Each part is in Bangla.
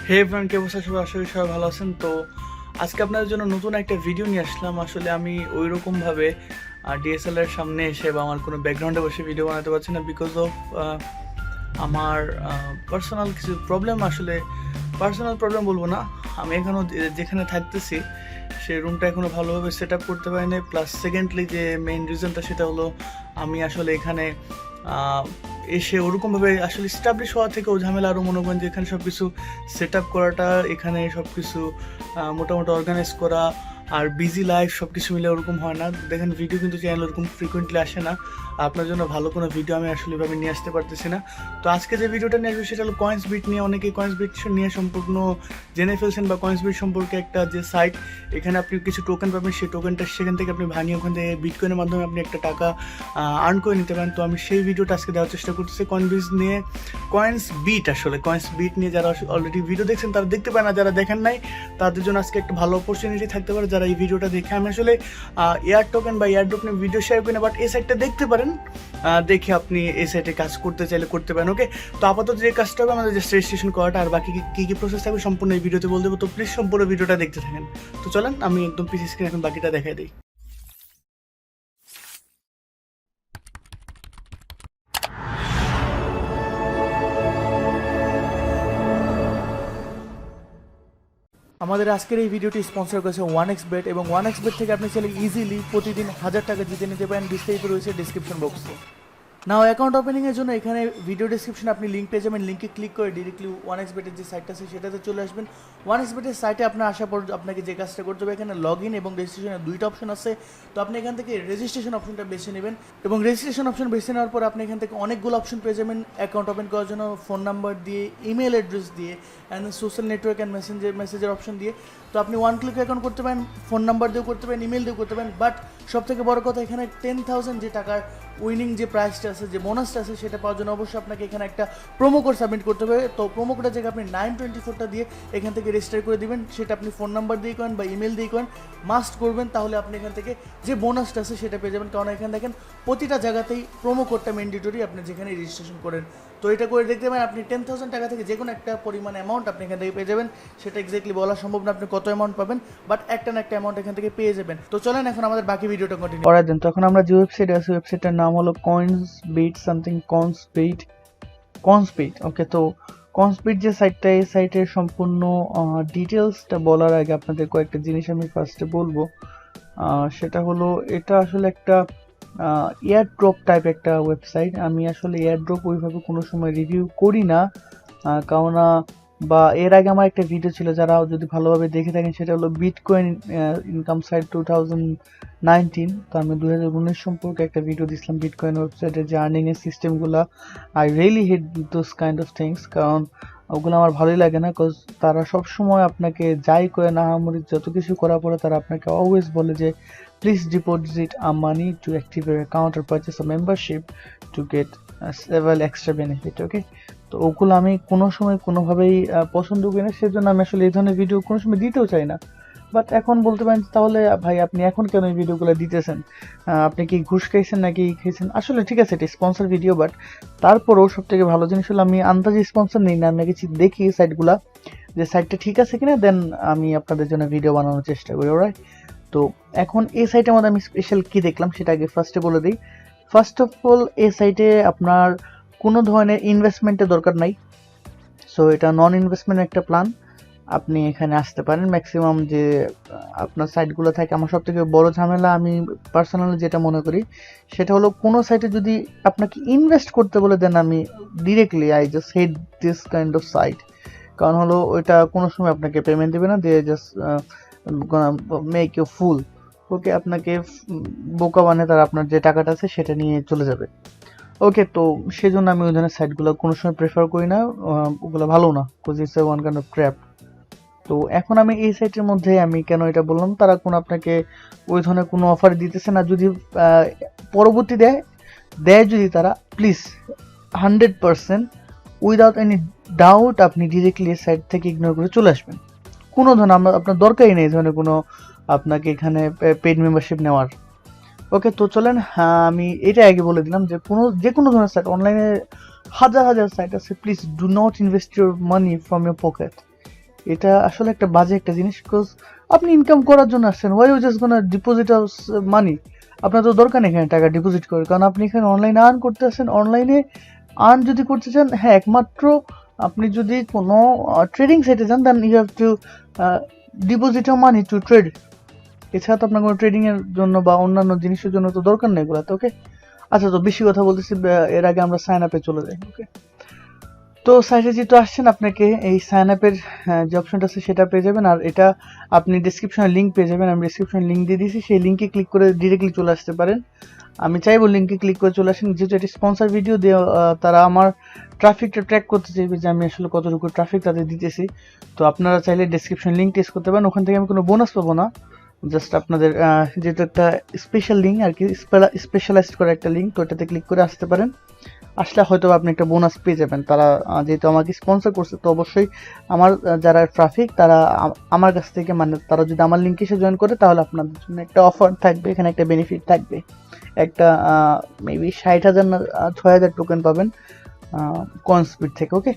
হে এভরিওয়ান, কি অবস্থা সবাই? আশা করি সবাই ভালো আছেন। তো আজকে আপনাদের জন্য নতুন একটা ভিডিও নিয়ে আসলাম। আসলে আমি ওই রকমভাবে ডিএসএলআর সামনে এসে বা আমার কোনো ব্যাকগ্রাউন্ডে বসে ভিডিও বানাতে পারছি না বিকজ অফ আমার পার্সোনাল কিছু প্রবলেম। আসলে পার্সোনাল প্রবলেম বলবো না, আমি এখনও যেখানে থাকতেছি সেই রুমটা এখনও ভালোভাবে সেট আপ করতে পারিনি। প্লাস সেকেন্ডলি যে মেইন রিজনটা সেটা হলো আমি আসলে এখানে এসে ওরকমভাবে আসলে স্টাবলিশ হওয়া থেকেও ঝামেলা আরও মনে করেন যে এখানে সব কিছু সেট আপ করাটা, এখানে সব কিছু মোটামুটি অর্গানাইজ করা আর বিজি লাইফ সব কিছু মিলে ওরকম হয় না। দেখেন ভিডিও কিন্তু চ্যানেল ওরকম ফ্রিকুয়েন্টলি আসে না, আপনার জন্য ভালো কোনো ভিডিও আমি আসলে এভাবে নিয়ে আসতে পারতেছি না। তো আজকে যে ভিডিওটা নিয়ে আসবে সেটা হলো কয়েন্স বিট নিয়ে। অনেকেই কয়েন্স বিট নিয়ে সম্পূর্ণ জেনে ফেলছেন বা কয়েন্স বিট সম্পর্কে একটা যে সাইট, এখানে আপনি কিছু টোকেন পাবেন, সেই টোকেনটা সেখান থেকে আপনি ভাঙিয়ে ওখান থেকে বিটকয়েনের মাধ্যমে আপনি একটা টাকা আর্ন করে নিতে পারেন। তো আমি সেই ভিডিওটা আজকে দেওয়ার চেষ্টা করতেছি কয়েন্স বিট নিয়ে যারা অলরেডি ভিডিও দেখছেন তারা দেখতে পায় না, যারা দেখেন নাই তাদের জন্য আজকে একটা ভালো অপরচুনিটি থাকতে পারে। যারা এই ভিডিওটা দেখে, আমি আসলে এয়ার টোকেন বা এয়ার ড্রপ নিয়ে ভিডিও শেয়ার করি না, বাট এই সাইটটা দেখতে পারেন, দেখে আপনি এই সাইটে কাজ করতে চাইলে করতে পারেন। ওকে, তো আপাতত যে কাজটা হবে আমাদের জাস্ট রেজিস্ট্রেশন করাটা, আর বাকি কী প্রসেস থাকবে সম্পূর্ণ এই ভিডিওতে বলে দেবো। তো প্লিজ সম্পূর্ণ ভিডিওটা দেখতে থাকেন। তো চলেন আমি একদম পিসি স্ক্রিন এখন বাকিটা দেখাই দিই। আমাদের আজকের এই ভিডিওটি স্পন্সর করেছে 1xbet, এবং 1xbet থেকে আপনি চাইলে ইজিলি প্রতিদিন 1000 টাকা জিতে নিতে পারেন। বিস্তারিত রয়েছে ডিসক্রিপশন বক্সে। নাও অ্যাকাউন্ট ওপেনিংয়ের জন্য এখানে ভিডিও ডিসক্রিপশনে আপনি লিঙ্ক পেয়ে যাবেন। লিঙ্কে ক্লিক করে ডিরেক্টলি 1xbet-এর যে সাইটটা আছে সেটাতে চলে আসবেন। 1xbet-এর সাইটে আপনার আসার পর আপনাকে যে কাজটা করতে হবে, এখানে লগ ইন এবং রেজিস্ট্রেশনের দুইটা অপশন আছে। তো আপনি এখান থেকে রেজিস্ট্রেশন অপশনটা বেছে নেবেন, এবং রেজিস্ট্রেশন অপশন বেছে নেওয়ার পর আপনি এখান থেকে অনেকগুলো অপশন পেয়ে যাবেন অ্যাকাউন্ট ওপেন করার জন্য, ফোন নাম্বার দিয়ে, ইমেল অ্যাড্রেস দিয়ে, অ্যান্ড সোশ্যাল নেটওয়ার্ক অ্যান্ড মেসেজের অপশন দিয়ে। তো আপনি ওয়ান ক্লিক অ্যাকাউন্ট করতে পারেন, ফোন নাম্বার দিয়েও করতে পারেন, ইমেল দিয়েও করতে পারেন। বাট সবথেকে বড় কথা, এখানে 10,000 যে টাকার উইনিং যে প্রাইসটা আছে, যে বোনাসটা আছে, সেটা পাওয়ার জন্য অবশ্যই আপনাকে এখানে একটা প্রোমো কোড সাবমিট করতে হবে। তো প্রোমো কোডের জায়গায় আপনি 924টা দিয়ে এখান থেকে রেজিস্টার করে দিবেন। সেটা আপনি ফোন নাম্বার দিয়ে করেন বা ইমেল দিয়ে করেন, মাস্ট করবেন, তাহলে আপনি এখান থেকে যে বোনাসটা আছে সেটা পেয়ে যাবেন। কারণ এখানে দেখেন প্রতিটা জায়গাতেই প্রোমো কোডটা ম্যান্ডেটরি, আপনি যেখানে রেজিস্ট্রেশন করেন। তো এটা করে দেখতে পারেন আপনি 10,000 টাকা থেকে যে কোনো একটা পরিমাণ অ্যামাউন্ট আপনি এখান থেকে পেয়ে যাবেন। সেটা এক্স্যাক্টলি বলা সম্ভব না আপনি কত অ্যামাউন্ট পাবেন, বাট একটা না একটা অ্যামাউন্ট এখান থেকে পেয়ে যাবেন। তো চলেন এখন আমাদের বাকি ভিডিওটা কন্টিনিউ করা যান। তখন আমরা যে ওয়েবসাইটে আছি, ওয়েবসাইটটার নাম হলো কনসবিট। ওকে, তো কনসবিট যে সাইটটা, এই সাইটের সম্পূর্ণ ডিটেলসটা বলার আগে আপনাদের কয়েকটা জিনিস আমি ফার্স্টে বলবো। সেটা হলো, এটা আসলে একটা এয়ারড্রপ টাইপ একটা ওয়েবসাইট। আমি আসলে এয়ারড্রপ ওইভাবে কোনো সময় রিভিউ করি না, কারণ বা এর আগে আমার একটা ভিডিও ছিল, যারা যদি ভালোভাবে দেখে থাকেন, সেটা হলো বিটকয়েন ইনকাম সাইট 2019। তো আমি 2019 সম্পর্কে একটা ভিডিও দিয়েছিলাম, বিটকয়েন ওয়েবসাইটের যে আর্নিং এর সিস্টেমগুলো। I really hate those kind of things, কারণ ওগুলো আমার ভালোই লাগে না। কজ তারা সবসময় আপনাকে যাই করে না হামরি যত কিছু করার পরে তারা আপনাকে অলওয়েজ বলে যে please deposit money to active year account আর purchase a membership to get several extra benefit. Okay, তো ওগুলো আমি কোনো সময় কোনোভাবেই পছন্দ করি না, সেজন্য আমি আসলে এই ধরনের ভিডিও কোনো সময় দিতেও চাই না। বাট এখন বলতে পারেন তাহলে ভাই আপনি এখন কেন এই ভিডিওগুলো দিতেছেন? আপনি কি ঘুষ খাইছেন নাকি খেয়েছেন? আসলে ঠিক আছে, এটা স্পন্সর ভিডিও, বাট তারপরেও সব থেকে ভালো জিনিস হলো আমি আন্দাজে স্পন্সর নিই না, আমি কিছু দেখি সাইটগুলা যে সাইটটা ঠিক আছে কিনা, দেন আমি আপনাদের জন্য ভিডিও বানানোর চেষ্টা করি। ওরাই তো এখন এই সাইটের মধ্যে আমি স্পেশাল কি দেখলাম সেটা আগে ফার্স্টে বলে দিই। ফার্স্ট অফ অল, এই সাইটে আপনার কোনো ধরনের ইনভেস্টমেন্টের দরকার নাই। সো এটা নন ইনভেস্টমেন্ট একটা প্ল্যান, আপনি এখানে আসতে পারেন। ম্যাক্সিমাম যে আপনার সাইটগুলো থাকে, আমার সব থেকে বড় ঝামেলা আমি পার্সোনালি যেটা মনে করি সেটা হলো, কোনো সাইটে যদি আপনাকে ইনভেস্ট করতে বলে, দেন আমি directly I just hate this kind of sight. কারণ হলো ওইটা কোনো সময় আপনাকে পেমেন্ট দেবে না, দিয়ে জাস্ট মেক ইউ ফুল। ওকে, আপনাকে বোকা বানিয়ে তারা আপনার যে টাকাটা আছে সেটা নিয়ে চলে যাবে। ওকে, তো সেজন্য আমি ওই ধরনের সাইটগুলো কোনো সময় প্রেফার করি না, ওগুলো ভালো না, because it's one kind of crap. তো এখন আমি এই সাইটের মধ্যে আমি কেন এটা বললাম, তারা কোনো আপনাকে ওই ধরনের কোনো অফার দিতেছে না। যদি পরবর্তী দেয় যদি তারা, প্লিজ 100% উইদাউট এনি ডাউট আপনি ডিরেক্টলি এই সাইট থেকে ইগনোর করে চলে আসবেন। কোনো ধরনের আপনার দরকারই নেই এই ধরনের কোনো আপনাকে এখানে পেইড মেম্বারশিপ নেওয়ার। ওকে, তো চলেন আমি এটা আগে বলে দিলাম যে কোনো ধরনের সাইট, অনলাইনে হাজার হাজার সাইট আছে, please do not invest your money from your pocket. এটা আসলে একটা বাজে একটা জিনিস, বিকজ আপনি ইনকাম করার জন্য আসছেন, why you just gonna deposit money? আপনার তো দরকার নেই এখানে টাকা ডিপোজিট করে, কারণ আপনি এখানে অনলাইনে আর্ন করতে আসছেন। অনলাইনে আর্ন যদি করতে চান, হ্যাঁ একমাত্র আপনি যদি কোনো ট্রেডিং সাইটে যান, then you have to deposit money to trade. এছাড়া তো আপনার কোনো ট্রেডিং এর জন্য বা অন্যান্য জিনিসের জন্য তো দরকার নেই এগুলো, ওকে। আচ্ছা, তো বেশি কথা বলতেছি, এর আগে আমরা সাইন আপে চলে যাই, ওকে। তো সাইটে যেহেতু আসছেন, আপনাকে এই সাইন আপের যে অপশনটা আছে সেটা পেয়ে যাবেন, আর এটা আপনি ডিসক্রিপশনে লিঙ্ক পেয়ে যাবেন। আমি ডিসক্রিপশনে লিঙ্ক দিয়ে দিয়েছি, সেই লিঙ্কে ক্লিক করে ডিরেক্টলি চলে আসতে পারেন। আমি চাইবো লিঙ্কে ক্লিক করে চলে আসেন, যেহেতু এটি স্পন্সর ভিডিও দিয়ে তারা আমার ট্রাফিকটা ট্র্যাক করতে চাইবে যে আমি আসলে কতটুকু ট্রাফিক তাদের দিতেছি। তো আপনারা চাইলে ডিসক্রিপশন লিঙ্ক টেস্ট করতে পারেন, ওখান থেকে আমি কোনো বোনাস পাবো না, জাস্ট আপনাদের যেহেতু একটা স্পেশাল লিঙ্ক আর কি, স্পেশালাইজড করা একটা লিঙ্ক, তো এটাতে ক্লিক করে আসতে পারেন। আসলে হয়তো আপনি একটা বোনাস পেয়ে যাবেন। তারা যেহেতু আমাকে স্পন্সর করছে, তো অবশ্যই আমার যারা ট্রাফিক তারা আমার কাছ থেকে, মানে তারা যদি আমার লিঙ্কে এসে জয়েন করে, তাহলে আপনাদের জন্য একটা অফার থাকবে, এখানে একটা বেনিফিট থাকবে, একটা মেবি 60,000 না 6,000 টোকেন পাবেন কনস্পিড থেকে, ওকে।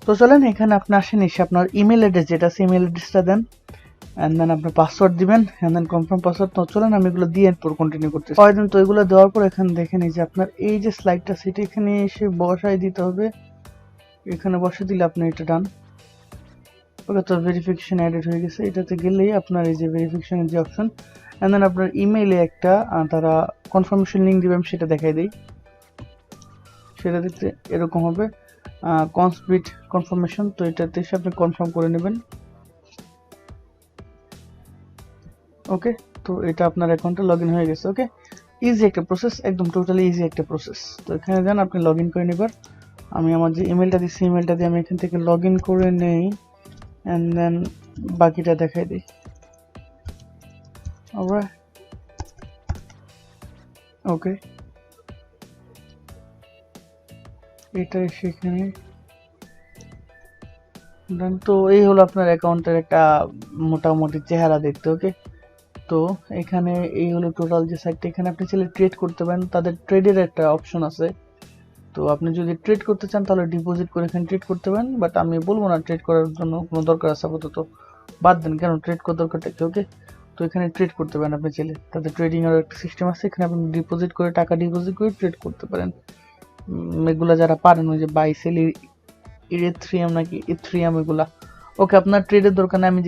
তো চলেন এখানে আপনি আসেন, এসে আপনার ইমেল অ্যাড্রেস যেটা আছে ইমেল অ্যাড্রেসটা দেন, অ্যান্ড দেন আপনার পাসওয়ার্ড দিবেন, অ্যান্ড দেন কনফার্ম পাসওয়ার্ড। তো চলেন আমি এগুলো দিয়ে এরপর কন্টিনিউ করতেছি। দেন তো এগুলো দেওয়ার পর এখানে দেখেন এই যে আপনার এই যে স্লাইডটা, সেটা এখানে এসে বসাই দিতে হবে। এখানে বসে দিলে আপনি এটা ডান, ওকে। তো ভেরিফিকেশন অ্যাডেড হয়ে গেছে, এটাতে গেলেই আপনার এই যে ভেরিফিকেশনের যে অপশন, অ্যান্ড দেন আপনার ইমেইলে একটা তারা কনফার্মেশন লিঙ্ক দিবে, আমি সেটা দেখাই দিই। সেটা দেখতে এরকম হবে, কনস্পিড কনফার্মেশন। তো এটাতে এসে আপনি কনফার্ম করে নেবেন, ওকে। তো এটা আপনার অ্যাকাউন্টে লগ ইন হয়ে গেছে, ওকে। ইজি একটা প্রসেস, একদম টোটালি ইজি একটা প্রসেস। তো এখানে যান, আপনি লগ ইন করে নেবার। আমি আমার যে ইমেলটা দিচ্ছি, ইমেলটা দিয়ে আমি এখান থেকে লগ ইন করে নেই, অ্যান্ড দেন বাকিটা দেখাই দিই। অলরাইট, ওকে। এটা সেখানে দেন, তো এই হলো আপনার অ্যাকাউন্টের একটা মোটামুটি চেহারা দেখতে, ওকে। তো এখানে এই হলো টোটাল যে সাইটটা, এখানে আপনি চাইলে ট্রেড করতে পারেন, তাদের ট্রেডের একটা অপশন আছে। তো আপনি যদি ট্রেড করতে চান তাহলে ডিপোজিট করে এখানে ট্রেড করতে পারেন, বাট আমি বলবো না ট্রেড করার জন্য কোনো দরকার আছে আপাতত, বাদ দেন, কেন ট্রেড করার দরকারটা কি, ওকে। তো এখানে ট্রেড করতে পারেন আপনি চাইলে, তাদের ট্রেডিং এর একটা সিস্টেম আছে, এখানে আপনি ডিপোজিট করে টাকা ডিপোজিট করে ট্রেড করতে পারেন। এগুলা যারা পারেন, ওই যে বাই সেল ইথেরিয়াম নাকি ইথেরিয়াম এগুলা, ওকে। আপনার ট্রেডের দরকার নেই, আমি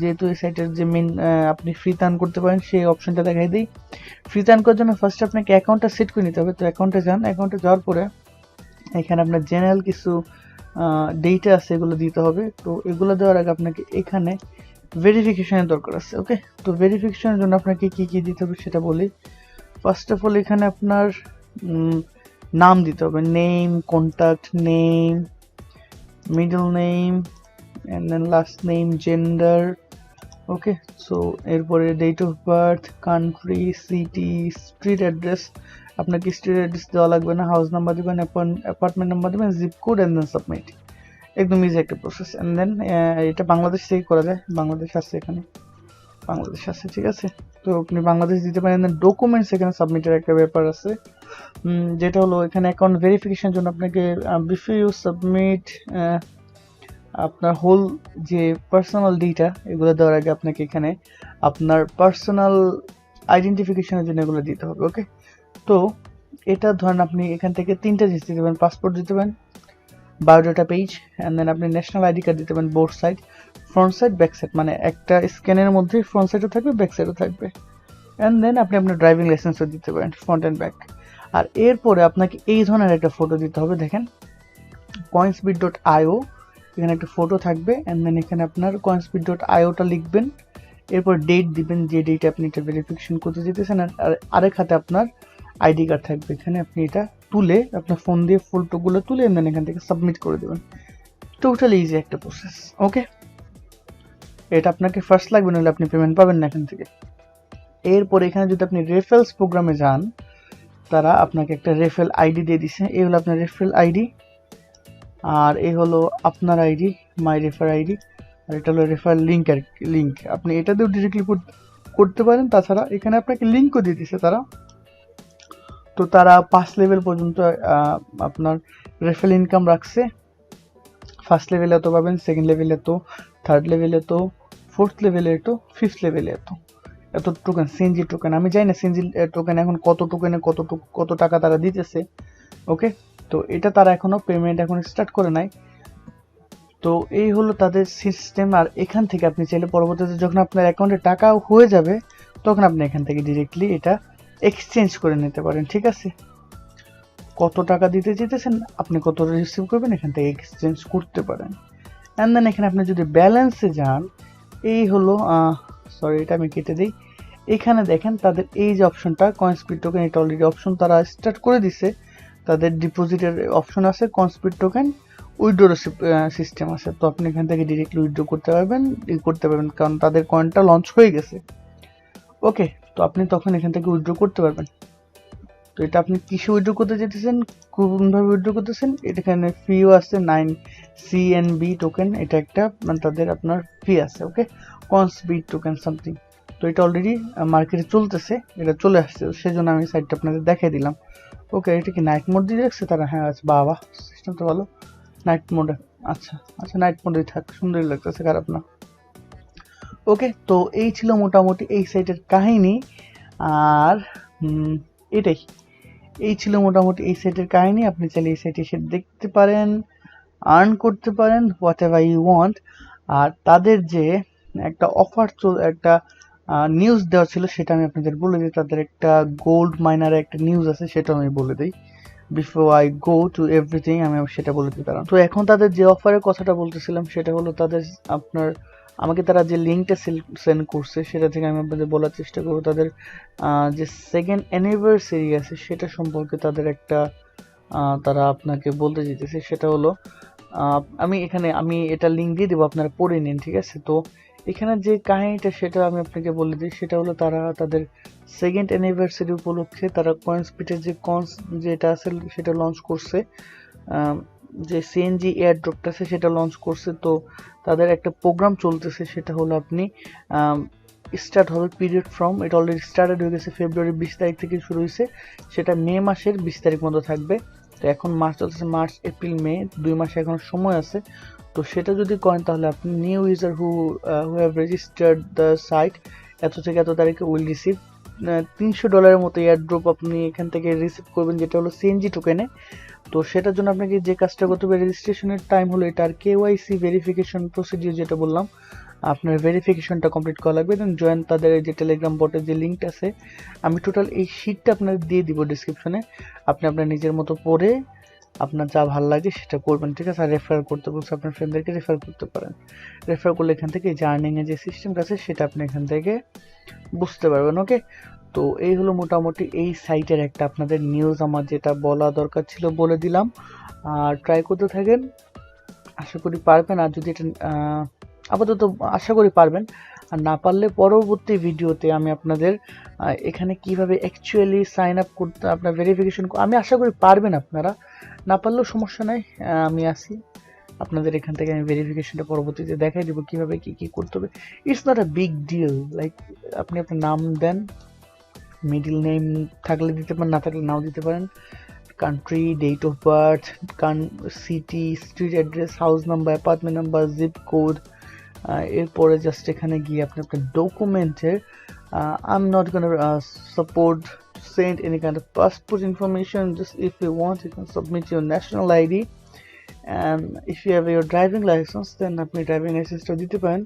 যেহেতু এই সাইটের যে মেন আপনি ফ্রি টার্ন করতে পারেন সেই অপশনটা দেখাই দিই। ফ্রি টার্ন করার জন্য ফার্স্ট আপনাকে অ্যাকাউন্টটা সেট করে নিতে হবে। তো অ্যাকাউন্টে যান, অ্যাকাউন্টে যাওয়ার পরে এখানে আপনার জেনারেল কিছু ডেটা আছে, এগুলো দিতে হবে। তো এগুলো দেওয়ার আগে আপনাকে এখানে ভেরিফিকেশনের দরকার আছে, ওকে। তো ভেরিফিকেশনের জন্য আপনাকে কি কি দিতে হবে সেটা বলি। ফার্স্ট অফ অল এখানে আপনার নাম দিতে হবে, name, contact name, middle name, and then last name, gender, okay. So এরপরে date of birth, country, city, street address, আপনাকে স্ট্রিট অ্যাড্রেস দেওয়া লাগবে না, হাউস নাম্বার দিবেন, অ্যাপার্টমেন্ট নাম্বার দিবেন, zip code, and then submit. একদম ইজি একটা প্রসেস। এন্ড দেন এটা বাংলাদেশ থেকে করা যায়, বাংলাদেশ আছে এখানে, বাংলাদেশ আছে, ঠিক আছে। তো আপনি বাংলাদেশ দিতে পারেন। দেন ডকুমেন্টস, এখানে সাবমিটের একটা ব্যাপার আছে, যেটা হলো এখানে অ্যাকাউন্ট ভেরিফিকেশন জন্য আপনাকে বিফোর ইউ সাবমিট আপনার হোল যে পার্সোনাল ডেটা, এগুলো দেওয়ার আগে আপনাকে এখানে আপনার পার্সোনাল আইডেন্টিফিকেশনের জন্য এগুলো দিতে হবে, ওকে। তো এটা ধরেন আপনি এখান থেকে 3টা জিনিস দিতে পারেন, পাসপোর্ট দিতে পারেন, বায়োডাটা পেজ, অ্যান্ড দেন আপনি ন্যাশনাল আইডি কার্ড দিতে পারেন, both side, front side back side, মানে একটা স্ক্যানের মধ্যে ফ্রন্ট সাইডও থাকবে ব্যাক সাইডও থাকবে, অ্যান্ড দেন আপনি আপনার ড্রাইভিং লাইসেন্সও দিতে পারেন, ফ্রন্ট অ্যান্ড ব্যাক। আর এরপরে আপনাকে এই ধরনের একটা ফটো দিতে হবে, দেখেন coinsbit.io, এখানে একটা ফটো থাকবে, অ্যান্ড দেন এখানে আপনার coinsbit.ioটা লিখবেন, এরপর ডেট দিবেন যে ডেটে আপনি এটা ভেরিফিকেশন করতে যেতেছেন, আর আরেক হাতে আপনার আইডি কার্ড থাকবে, এখানে আপনি এটা তুলে আপনার ফোন দিয়ে ফটোগুলো তুলে দেন এখান থেকে সাবমিট করে দেবেন। টোটালি ইজি একটা প্রসেস, ওকে। এটা আপনাকে ফার্স্ট লাগবে, নাহলে আপনি পেমেন্ট পাবেন না এখান থেকে। এরপর এখানে যদি আপনি রেফারেলস প্রোগ্রামে যান, তারা আপনাকে একটা রেফারেল আইডি দিয়ে দিছে, এই হলো আপনার রেফারেল আইডি, আর এই হলো আপনার আইডি, মাই রেফার আইডি, আর এটা হলো রেফার লিঙ্ক, আর লিঙ্ক আপনি এটা দিয়েও ডিরেক্টলি করতে পারেন। তাছাড়া এখানে আপনাকে লিঙ্কও দিয়ে দিছে তারা, তো তারা 5 লেভেল পর্যন্ত আপনার রেফারেল ইনকাম রাখছে। ফার্স্ট লেভেলে এত পাবেন, সেকেন্ড লেভেলে এত, থার্ড লেভেলে এত, ফোর্থ লেভেলে এত, ফিফথ লেভেলে এত, এত টোকেন, সিএনজি টোকেন। আমি জানি না সিএনজি টোকেন এখন কত টোকেনে কত টাকা তারা দিতেছে। ওকে, তো এটা তারা এখনো পেমেন্ট এখন স্টার্ট করে নাই। তো এই হলো তাদের সিস্টেম। আর এখান থেকে আপনি চাইলে পরবর্তীতে যখন আপনার অ্যাকাউন্টে টাকা হয়ে যাবে তখন আপনি এখান থেকে ডিরেক্টলি এটা এক্সচেঞ্জ করে নিতে পারেন। ঠিক আছে, কত টাকা দিতে চাইতেছেন, আপনি কত রিসিভ করবেন, এখান থেকে এক্সচেঞ্জ করতে পারেন। অ্যান্ড দেন এখানে আপনি যদি ব্যালেন্সে যান, এই হলো সরি এটা আমি কেটে দিই। এখানে দেখেন তাদের এই যে অপশনটা কয়েনস্পিড টোকেন, এটা অলরেডি অপশন তারা স্টার্ট করে দিছে। তাদের ডিপোজিটের অপশন আছে, কয়েনস্পিড টোকেন, উইথড্র সিস্টেম আছে। তো আপনি এখান থেকে ডিরেক্টলি উইথড্র করতে পারবেন কারণ তাদের কয়েনটা লঞ্চ হয়ে গেছে। ওকে, তো আপনি তখন এখান থেকে উইথড্র করতে পারবেন। তো এটা আপনি কিসে উইথড্র করতে যেতেছেন, কোনভাবে উইথড্র করতেছেন, এখানে ফিও আছে 9 CNB টোকেন, এটা একটা মানে তাদের আপনার ফি আছে। ওকে, কনস্পিড টোকেন সামথিং। তো এটা অলরেডি মার্কেটে চলতেছে, এটা চলে আসছে, সেজন্য আমি সাইটটা আপনাদের দেখাই দিলাম। ওকে, এটা কি নাইট মোড দিয়ে রাখছে তারা? হ্যাঁ আচ্ছা, বাবা সিস্টেম তো ভালো। নাইট মোডে, আচ্ছা আচ্ছা, নাইট মোডেই থাক, সুন্দরই লাগতেছে, খারাপ না। ওকে, তো এই ছিল মোটামুটি এই সাইটের কাহিনী। আর এটাই, এই ছিল মোটামুটি এই সাইটের কাহিনী। আপনি চাইলে এই সাইটে এসে দেখতে পারেন, আর্ন করতে পারেন হোয়াট এভার ইউ ওয়ান্ট। আর তাদের যে একটা অফার একটা নিউজ দেওয়া ছিল সেটা আমি আপনাদের বলে দিই। তাদের একটা গোল্ড মাইনারের একটা নিউজ আছে, সেটা আমি বলে দিই before I go to everything, আমি সেটা বলে দিই তারা। তো এখন তাদের যে অফারের কথাটা বলতেছিলাম সেটা হলো তাদের আপনার আমাকে তারা যে লিঙ্কটা সেন্ড করছে সেটা থেকে আমি আপনাদের বলার চেষ্টা করবো। তাদের যে সেকেন্ড অ্যানিভার্সারি আছে সেটা সম্পর্কে তাদের একটা তারা আপনাকে বলতে যেতেছে। সেটা হলো আমি এটা লিঙ্ক দিয়ে দেবো, আপনারা পড়ে নিন। ঠিক আছে, তো এখানে যে কাহিনীটা সেটা আমি আপনাকে বলে দিই। সেটা হলো তারা তাদের সেকেন্ড অ্যানিভার্সারি উপলক্ষে তারা কয়েনস্পিটের যে যেটা আছে সেটা লঞ্চ করছে, যে সিএনজি এয়ার ড্রপটা আছে সেটা লঞ্চ করছে। তো তাদের একটা প্রোগ্রাম চলতেছে, সেটা হলো আপনি স্টার্ট হবে পিরিয়ড ফ্রম, এটা অলরেডি স্টার্টেড হয়ে গেছে, ফেব্রুয়ারি 20 তারিখ থেকে শুরু হয়েছে, সেটা মে মাসের 20 তারিখ মতো থাকবে। তো এখন মাস চলতেছে, মার্চ এপ্রিল মে, 2 মাসে এখন সময় আছে। তো সেটা যদি করেন তাহলে আপনি new user who have registered the site এত থেকে এত তারিখে উইল রিসিভ $300 মতো এয়ার ড্রপ আপনি এখান থেকে রিসিভ করবেন, যেটা হলো সিএনজি টোকেনে। তো সেটার জন্য আপনাকে যে কাজটা করতে হবে, রেজিস্ট্রেশনের টাইম হলো এটা, আর কেওয়াইসি ভেরিফিকেশন প্রসিডিউর যেটা বললাম, আপনার ভেরিফিকেশনটা কমপ্লিট করা লাগবে। দেন জয়েন তাদের যে টেলিগ্রাম বটের যে লিঙ্কটা আছে, আমি টোটাল এই শিটটা আপনাদের দিয়ে দিব ডিসক্রিপশনে। আপনি আপনার নিজের মতো পড়ে আপনার যা ভালো লাগে সেটা করবেন। ঠিক আছে, আর রেফার করতে বলছে, আপনার ফ্রেন্ডদেরকে রেফার করতে পারেন। রেফার করলে এখান থেকে জার্নিংয়ের যে সিস্টেমটা আছে সেটা আপনি এখান থেকে বুঝতে পারবেন। ওকে, তো এই হলো মোটামুটি এই সাইটের একটা আপনাদের নিউজ, আমার যেটা বলা দরকার ছিল বলে দিলাম। আর ট্রাই করতে থাকেন, আশা করি পারবেন। আর যদি এটা আপাতত আশা করি পারবেন, আর না পারলে পরবর্তী ভিডিওতে আমি আপনাদের এখানে কিভাবে অ্যাকচুয়ালি সাইন আপ করতে, আপনার ভেরিফিকেশন, আমি আশা করি পারবেন। আপনারা না পারলেও সমস্যা নাই, আমি আসি আপনাদের এখান থেকে, আমি ভেরিফিকেশনটা পরবর্তীতে দেখাই দিব কিভাবে কি করতে হবে। It's not a big deal, like আপনি আপনার নাম দেন, মিডল নেম থাকলে দিতে পারেন, না থাকলে নাও দিতে পারেন, country, date of birth, city, street address, house number, apartment number, zip code. এরপরে জাস্ট এখানে গিয়ে আপনি আপনার ডকুমেন্টের I am not gonna support send any kind of passport information. Just if you want you can submit your national ID, and if you have your driving license then আপনি ড্রাইভিং লাইসেন্সটা দিতে পারেন।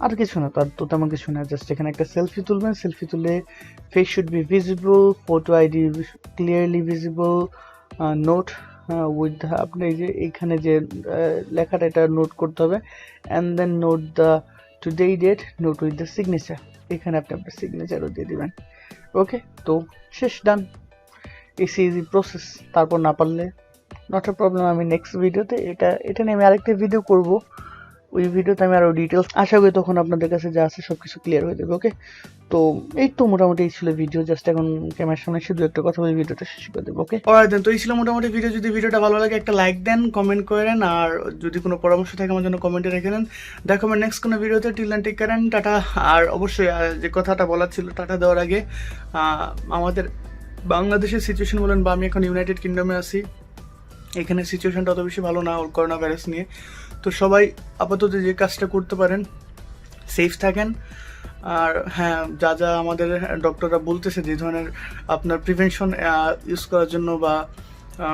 আর কিছু না, তার তো তেমন কিছু না, জাস্ট এখানে একটা সেলফি তুলবেন, সেলফি তুলে face should be visible, photo ID clearly visible, note with আপনি যে এইখানে যে লেখাটা এটা নোট করতে হবে, and then note the today date, note with the signature, এখানে আপনি আপনার সিগনেচারও দিয়ে দিবেন। ওকে, তো শেষ, ডান, ইজি প্রসেস। তারপর না পারলে নট এ প্রবলেম, আমি নেক্সট ভিডিওতে এটা নিয়ে আমি আরেকটা ভিডিও করব, ওই ভিডিওতে আমি আরও ডিটেলস, আশা করি তখন আপনাদের কাছে যা আছে সব কিছু ক্লিয়ার হয়ে যাবে। ওকে, তো এই তো মোটামুটি এই ছিল ভিডিও, জাস্ট এখন ক্যামেরার সামনে শুধু একটা কথা বলে ভিডিওটা শেষ করে দেবো। ওকে, অলরাইট, তো এই ছিল মোটামুটি ভিডিও। যদি ভিডিওটা ভালো লাগে একটা লাইক দেন, কমেন্ট করেন, আর যদি কোনো পরামর্শ থাকে আমার জন্য কমেন্টে রেখে দেন। দেখা হবে নেক্সট কোনো ভিডিওতে। Till then take care and tata. আর অবশ্যই যে কথাটা বলার ছিল টাটা দেওয়ার আগে, আমাদের বাংলাদেশের সিচুয়েশন বলেন বা আমি এখন ইউনাইটেড কিংডমে আছি, এখানে সিচুয়েশনটা অত বেশি ভালো না ওর করোনা ভাইরাস নিয়ে। তো সবাই আপাতত যে কাজটা করতে পারেন, সেফ থাকেন। আর হ্যাঁ, যা যা আমাদের ডক্টররা বলতেছে যে ধরনের আপনার প্রিভেনশন ইউজ করার জন্য বা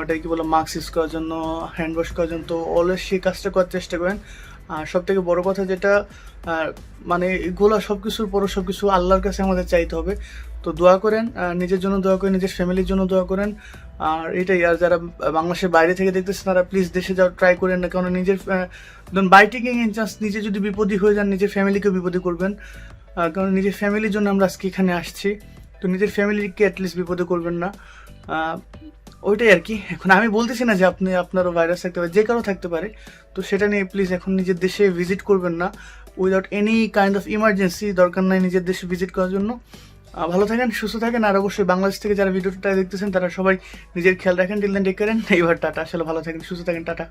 ওটাই কি বলে মাস্ক ইউজ করার জন্য, হ্যান্ড ওয়াশ করার জন্য, তো অলওয়েজ সেই কাজটা করার চেষ্টা করেন। আর সব থেকে বড়ো কথা যেটা, মানে এগুলো সব কিছুর পরও সব কিছু আল্লাহর কাছে আমাদের চাইতে হবে। তো দোয়া করেন, নিজের জন্য দোয়া করেন, নিজের ফ্যামিলির জন্য দোয়া করেন। আর এটাই। আর যারা বাংলাদেশের বাইরে থেকে দেখতেছেন তারা প্লিজ দেশে যাওয়ার ট্রাই করেন না, কারণ নিজের বাই টেকিং ইন চান্স নিজে যদি বিপদী হয়ে যান, নিজের ফ্যামিলিকেও বিপদে করবেন। কারণ নিজের ফ্যামিলির জন্য আমরা আজকে এখানে আসছি, তো নিজের ফ্যামিলিকে অ্যাটলিস্ট বিপদে করবেন না। ওইটাই আর কি। এখন আমি বলতেছি না যে আপনি আপনারও ভাইরাস থাকতে পারে, যে কারো থাকতে পারে, তো সেটা নিয়ে প্লিজ এখন নিজের দেশে ভিজিট করবেন না without any kind of emergency. দরকার নাই নিজের দেশে ভিজিট করার জন্য। ভালো থাকেন, সুস্থ থাকেন। আর অবশ্যই বাংলাদেশ থেকে যারা ভিডিওটা দেখতেছেন তারা সবাই নিজের খেয়াল রাখেন। Till then take care. এইবার টাটা। আসলে ভালো থাকেন, সুস্থ থাকেন, টাটা।